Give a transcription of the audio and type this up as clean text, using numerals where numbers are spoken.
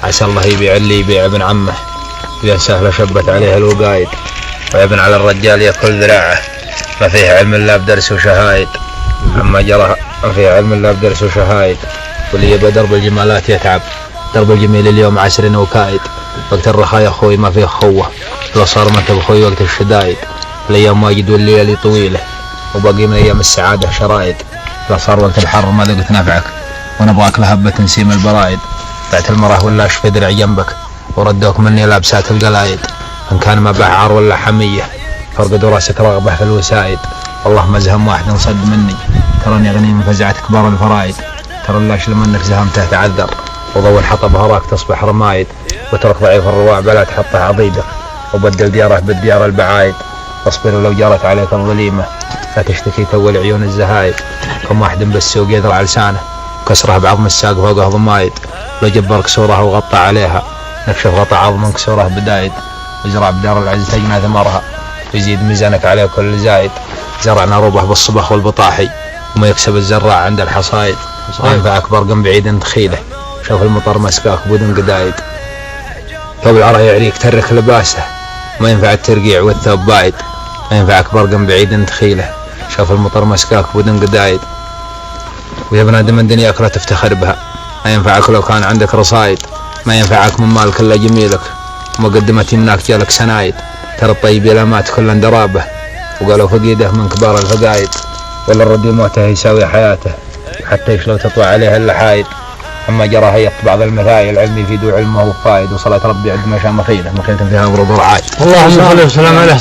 عسى الله يبيع اللي يبيع ابن عمه، إذا سهل شبت عليه الوقايد، ويبن على الرجال يأكل ذراعه، ما فيه علم إلا بدرس وشهايد، أما جرى ما فيه علم إلا بدرس وشهايد، واللي يبى درب الجمالات يتعب، درب الجميل اليوم عسر وكايد، وقت الرخاء يا أخوي ما فيه خوة، لو صار ما تبى أخوي وقت الشدايد، الأيام واجد والليالي طويلة، وباقي من أيام السعادة شرايد، لو صار وقت الحر ما ذقت نفعك، ونبغاك لهبة تنسيم البرايد، بعت المراه ولا في درع جنبك، وردوك مني لابسات القلايد، إن كان ما باع عار ولا حمية، فرقدوا راسك رغبة في الوسايد، والله ما زهم واحد صد مني، تراني أغني من فزعة كبار الفرايد، ترى اللاش لمنك زهمته تعذر، وضو الحطب هراك تصبح رمايد، وترك ضعيف الرواع بلا تحطه عضيدك، وبدل دياره بالديار البعايد، واصبر لو جرت عليك الظليمة، لا تشتكي تول عيون الزهايد، كم واحد بالسوق يذرع لسانه، كسره بعظم الساق فوقه ضمايد، لو جبر كسوره وغطى عليها، نكشف غطى عظم كسوره بدايد، وزرع بدار العز تجنى ثمرها، ويزيد ميزانك عليه كل زايد، زرعنا ربح بالصبخ والبطاحي، وما يكسب الزراع عند الحصايد، ما ينفعك برقم بعيد تخيله، شوف المطر مسكاك بدون قدايد، ثوب العرى يعريك ترك لباسه، ما ينفع الترقيع والثوب بايد، ما ينفعك برقم بعيد تخيله، شوف المطر مسكاك بدون قدايد، ويا بنادم دنياك لا تفتخر بها، ما ينفعك لو كان عندك رصايد، ما ينفعك من مالك الا جميلك، وما قدمت يمناك جالك سنايد، ترى الطيب لا مات كل درابه، وقالوا فقيده من كبار الفقايد، ولا الردي موته يساوي حياته، حتى يشلو تطوى عليها اللحايد، اما جرى هيئت بعض المثايل علمي يفيد علمه وفايد، وصلاة ربي عند مشامخيله مخيلة فيها ورد رعايد. اللهم صل وسلم على